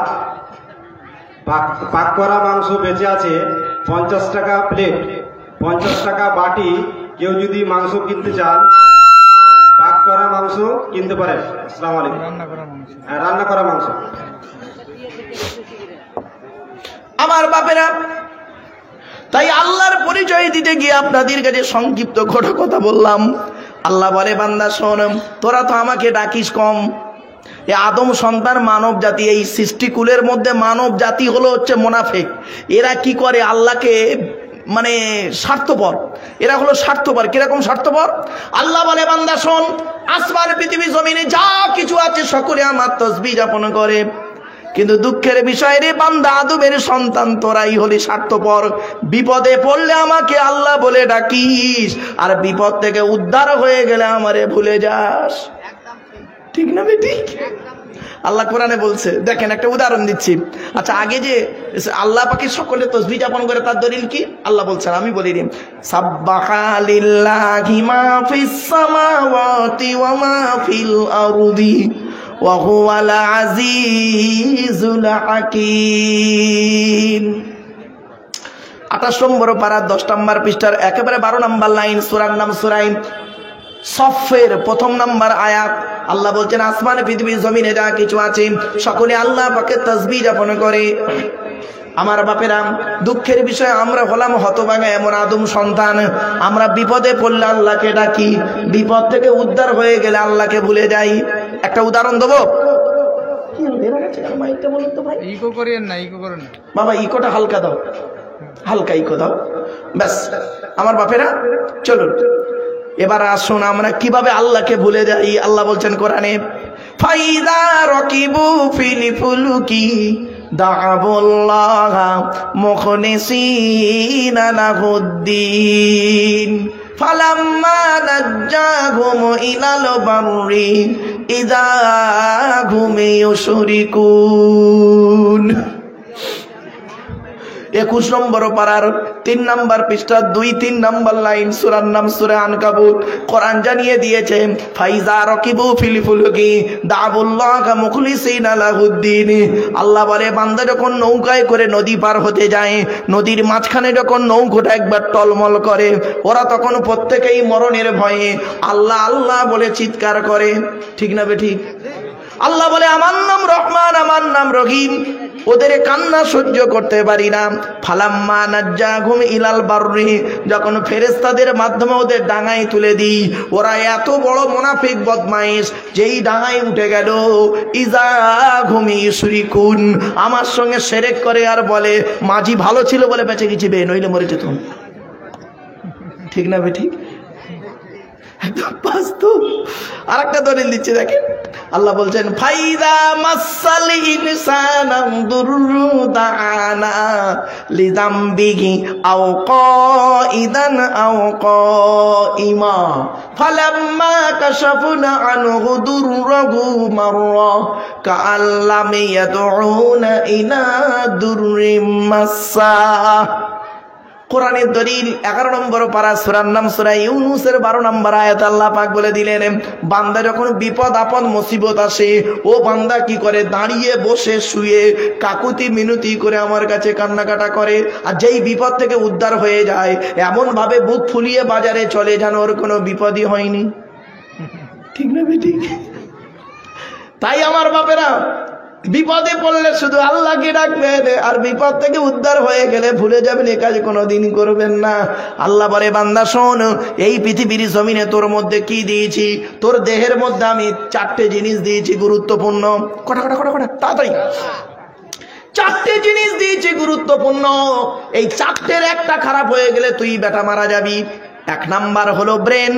পাক করা মাংস বেঁচে আছে 50 টাকা প্লেট, 50 টাকা বাটি। কেউ যদি মাংস কিনতে চান পাক করা মাংস কিনতে পারেন। আসসালামু আলাইকুম। রান্না করা মাংস। আমার বাপেরা, তাই আল্লাহর পরিচয় দিতে গিয়ে আপনাদের কাছে সংক্ষিপ্ত কথা বললাম। আল্লাহ বলে, বান্দা শোন, তোরা তো আমাকে ডাকিস কম। এই আদম সন্তান মানব জাতি, এই সৃষ্টিকুলের মধ্যে মানব জাতি হচ্ছে মুনাফিক। এরা কি করে? আল্লাহকে মানে স্বার্থপর, এরা হলো স্বার্থপর। কিরকম স্বার্থপর? আল্লাহ বলে, বান্দা শোন, আসমান পৃথিবী জমিনে যা কিছু আছে সকলে আমার তাসবিহ যাপন করে, কিন্তু দুঃখের বিষয় রে বান্দা, আদমের সন্তান তোরাই হলি স্বার্থপর। বিপদে পড়লে আমাকে আল্লাহ বলে ডাকিস, আর বিপদ থেকে উদ্ধার হয়ে গেলে আমারে ভুলে যাস। ঠিক না বেটি? আল্লাহ কোরআনে বলছে, দেখেন একটা উদাহরণ দিচ্ছি। আচ্ছা, আগে যে আল্লাহ পাকে সকলে তাসবিহ যাপন করে, তার দলিল কি? আল্লাহ বলছেন, আমি বলি দিন, সাব্বাহা লিল্লাহি মা ফিস সামাওয়াতি ওয়া মা ফিল আরদি ওয়া হুয়াল আজিজুল হাকীম। 28 নম্বর পারা 10 নম্বর পৃষ্ঠার একেবারে 12 নম্বর লাইন, সূরার নাম সূরা সফের 1 নম্বর আয়াত। আল্লাহ বলছেন, আসমানে পৃথিবী জমিনে যা কিছু আছে সকলে আল্লাহ পাকে তাসবিহ যাপন করে। আমার বাপেরা, দুঃখের বিষয় আমরা হলাম হতভাগা এমন আদম সন্তান। আমরা বিপদে পড়লে আল্লাহকে ডাকি, বিপদ থেকে উদ্ধার হয়ে গেলে আল্লাহকে ভুলে যাই। একটা উদাহরণ দেবো। বাবা ইকোটা হালকা দাও, হালকা ইকো দাও, ব্যাস। আমার বাপেরা চলুন এবার আসুন আমরা কিভাবে আল্লাহকে ভুলে যাই। আল্লাহ বলছেন কোরআনে, ফাইদা রাকিবু ফিল ফুলকি দা'াবুল্লাহ মুখলিসিনা লাহুদ্দিন ফালাম্মা নাজ্জাহুম ইলাল বাররি ইযা হুম ইউশরিকুন। 21 নম্বর পারার 3 নম্বর পৃষ্ঠা 2-3 নম্বর লাইন, সূরার নাম সূরা আনকাবুত। কোরআন জানিয়ে দিয়েছে, ফাইজা রাকিবু ফিল ফুলকি দা'াবুল্লাহ মুখলিসিনা লাহুদ্দিন। আল্লাহ বলে, বান্দা যখন নৌকায় করে নদী পার হতে যায়, নদীর মাঝখানে যখন নৌকাটা একবার টলমল করে, ওরা তখন প্রত্যেকেই মরণের ভয়ে আল্লাহ আল্লাহ বলে চিৎকার করে। ঠিক না বেঠিক? আল্লাহ বলে, আমার নাম রহমান, আমার নাম রহিম। ওদের কান্না সহ্য করতে পারি না। ফালাম্মা নাজ্জাহুম ইলাল বাররি, যখন ফেরেশতাদের মাধ্যমে ওদের ডাঙায় তুলে দিই, ওরা এত বড় মুনাফিক বদমাইশ, যেই ডাঙায় উঠে গেল, ইযা হুম ইউশরিকুন, আমার সঙ্গে শিরক করে আর বলে মাঝি ভালো ছিল বলে বেঁচে গেছি, বে নইলে মরে যেত। ঠিক না বে ঠিক? একদম বাস্তব। আরেকটা দলিল দিচ্ছি, দেখেন। আল্লাহ বলছেন, ফাইদা মাসাল ইনসানা দুররু দাআনা লিযামবিহি আও কাইদান আও কাইমা ফালাম্মা কাশাফনা আনহু দুররাহু মাররা কাআল্লাম ইয়াদউনা ইলা দুররিম মাসসা। কোরআনের দলিল 11 নম্বর পারা, সূরার নাম সূরা ইউনূসের 12 নম্বর আয়াত। আল্লাহ পাক বলে দিলেন, বান্দা যখন বিপদ আপদ মুসিবত আসে, ও বান্দা কি করে? দাঁড়িয়ে বসে শুয়ে কাকুতি মিনতি করে আমার কাছে কান্নাকাটা করে, আর যেই বিপদ থেকে উদ্ধার হয়ে যায় এমন ভাবে বুক ফুলিয়ে বাজারে চলে যেন ওর কোনো বিপদই হয়নি। ঠিক না বেটি? তাই আমার বাপেরা, বিপদে পড়লে শুধু আল্লাহকে ডাকবেন, আর বিপদ থেকে উদ্ধার হয়ে গেলে ভুলে যাবেন, এ কাজ কোনোদিন করবেন না। আল্লাহ বলে, বান্দা শোন, এই পৃথিবীর জমিনে তোর মধ্যে কি দিয়েছি? তোর দেহের মধ্যে আমি 4টে জিনিস দিয়েছি গুরুত্বপূর্ণ। কটা তাড়াতাড়ি। 4টে জিনিস দিয়েছি গুরুত্বপূর্ণ। এই 4টের একটা খারাপ হয়ে গেলে তুই বেটা মারা যাবি। 1 নাম্বার হলো ব্রেন,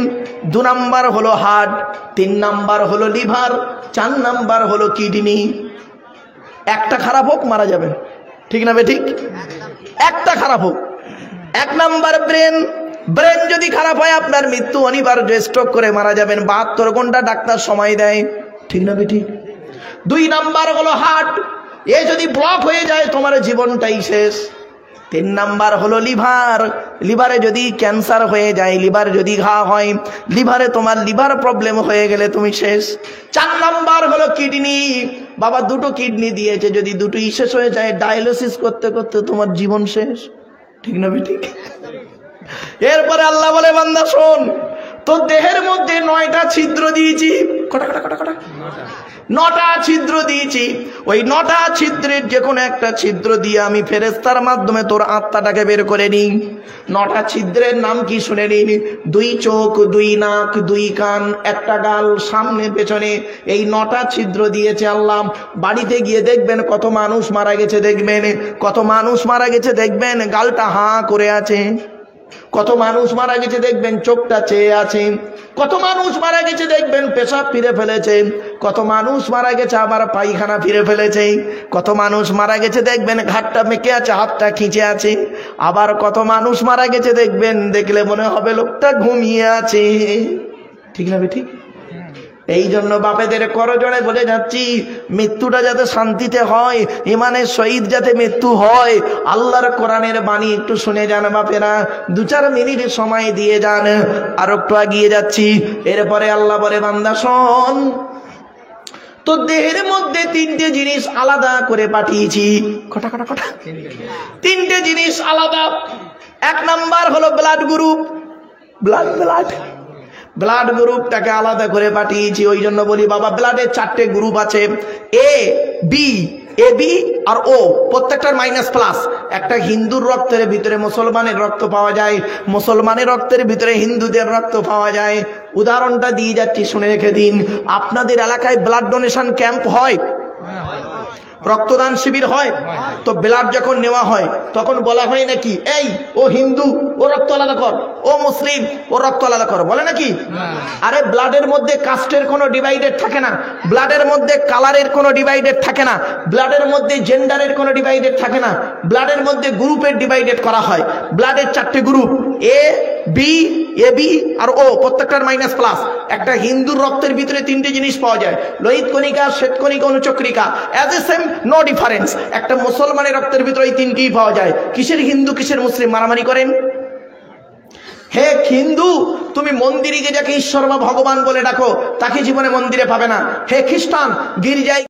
2 নাম্বার হলো হার্ট, 3 নাম্বার হলো লিভার, 4 নাম্বার হলো কিডনি। একটা খারাপ হোক মারা যাবেন। ঠিক না বে ঠিক? একটা খারাপ হোক। 1 নাম্বার ব্রেন। ব্রেন যদি খারাপ হয় আপনার মৃত্যু অনিবার্য, স্ট্রোক করে মারা যাবেন। 72 ঘন্টা ডাক্তার সময় দেয়। ঠিক না বে ঠিক? 2 নাম্বার হলো হার্ট। এ যদি ব্লক হয়ে যায় তোমার জীবনটাই শেষ। 3 নাম্বার হলো লিভার। লিভারে যদি ক্যান্সার হয়ে যায়, লিভার যদি ঘা হয়, লিভারে তোমার লিভার প্রবলেম হয়ে গেলে তুমি শেষ। 4 নাম্বার হলো কিডনি। বাবা 2টো কিডনি দিয়েছে, যদি 2টোই শেষ হয়ে যায়, ডায়ালিসিস করতে করতে তোমার জীবন শেষ। ঠিক না বেটি? এরপরে আল্লাহ বলে, বান্দা শোন, তোর দেহের মধ্যে 9টা ছিদ্র দিয়েছি। কটা কটা কটা কটা 9টা ছিদ্র দিয়েছি। ওই 9টা ছিদ্রের যে কোনো একটা ছিদ্র দিয়ে আমি ফেরেশতার মাধ্যমে তোর আত্মাটাকে বের করে নিই। 9টা ছিদ্রের নাম কি শুনে নিন। 2 চোখ, 2 নাক, 2 কান, একটা গাল, সামনে পেছনে, এই 9টা ছিদ্র দিয়েছে আল্লাহ। বাড়িতে গিয়ে দেখবেন কত মানুষ মারা গেছে, দেখবেন কত মানুষ মারা গেছে, দেখবেন গালটা হাঁ করে আছে। কত মানুষ মারা গেছে দেখবেন চোখটা চেয়ে আছে। কত মানুষ মারা গেছে দেখবেন পেশাব ফিরে ফেলেছে। কত মানুষ মারা গেছে আবার পায়খানা ফিরে ফেলেছে। কত মানুষ মারা গেছে দেখবেন ঘাটটা মেকে আছে, হাতটা খিঁচে আছে। আবার কত মানুষ মারা গেছে দেখবেন দেখলে মনে হবে লোকটা ঘুমিয়ে আছে। ঠিক না ঠিক? এই জন্য বাপেদের করজোড়ে বলে যাচ্ছি, মৃত্যুটা যাতে শান্তিতে হয়, ইমানের শহীদ যাতে মৃত্যু হয়, আল্লাহর কোরআনের বাণী একটু শুনে যান বাপেরা, 2-4 মিনিট সময় দিয়ে যান। আর একটু এগিয়ে যাচ্ছি। এরপরে আল্লাহ বলে, বান্দা শোন, তো দেহের মধ্যে 3টে জিনিস আলাদা করে পাঠিয়েছি। কটা কটা কটা 3টে জিনিস আলাদা। 1 নাম্বার হলো ব্লাড গ্রুপ। ব্লাড গ্রুপটাকে আলাদা করে পাঠিয়েছি। ওই জন্য বলি বাবা, ব্লাডের 4টে গ্রুপ আছে, এ বি, এবি আর ও, প্রত্যেকটার -প্লাস। একটা হিন্দুর রক্তের ভিতরে মুসলমানের রক্ত পাওয়া যায়, মুসলমানের রক্তের ভিতরে হিন্দুদের রক্ত পাওয়া যায়। উদাহরণটা দিয়ে যাচ্ছি, শুনে রেখে দিন। আপনাদের এলাকায় ব্লাড ডোনেশন ক্যাম্প হয়, রক্তদান শিবির হয়, তো ব্লাড যখন নেওয়া হয় তখন বলা হয় নাকি, এই ও হিন্দু, ও রক্ত আলাদা কর, ও মুসলিম, ও রক্ত আলাদা কর, বলে নাকি? আরে ব্লাডের মধ্যে কাস্টের কোনো ডিভাইডেড থাকে না, ব্লাডের মধ্যে কালারের কোনো ডিভাইডেড থাকে না, ব্লাডের মধ্যে জেন্ডারের কোনো ডিভাইডেড থাকে না, ব্লাডের মধ্যে গ্রুপের ডিভাইডেড করা হয়। ব্লাডের 4টে গ্রুপ, এ বি, এবি আর ও, প্রত্যেকটার -প্লাস। একটা হিন্দুর রক্তের ভিতরে 3টে জিনিস পাওয়া যায়, লোহিত কণিকা, শ্বেত কণিকা, অনুচক্রিকা, as a same, no difference. একটা মুসলমানের রক্তের ভিতরে এই 3টিই পাওয়া যায়। কিসের হিন্দু কিসের মুসলিম মারামারি করেন? হে হিন্দু, তুমি মন্দিরে গিয়ে যাকে ঈশ্বর বা ভগবান বলে ডাকো, তাকে জীবনে মন্দিরে পাবে না। হে খ্রিস্টান, গির্জায়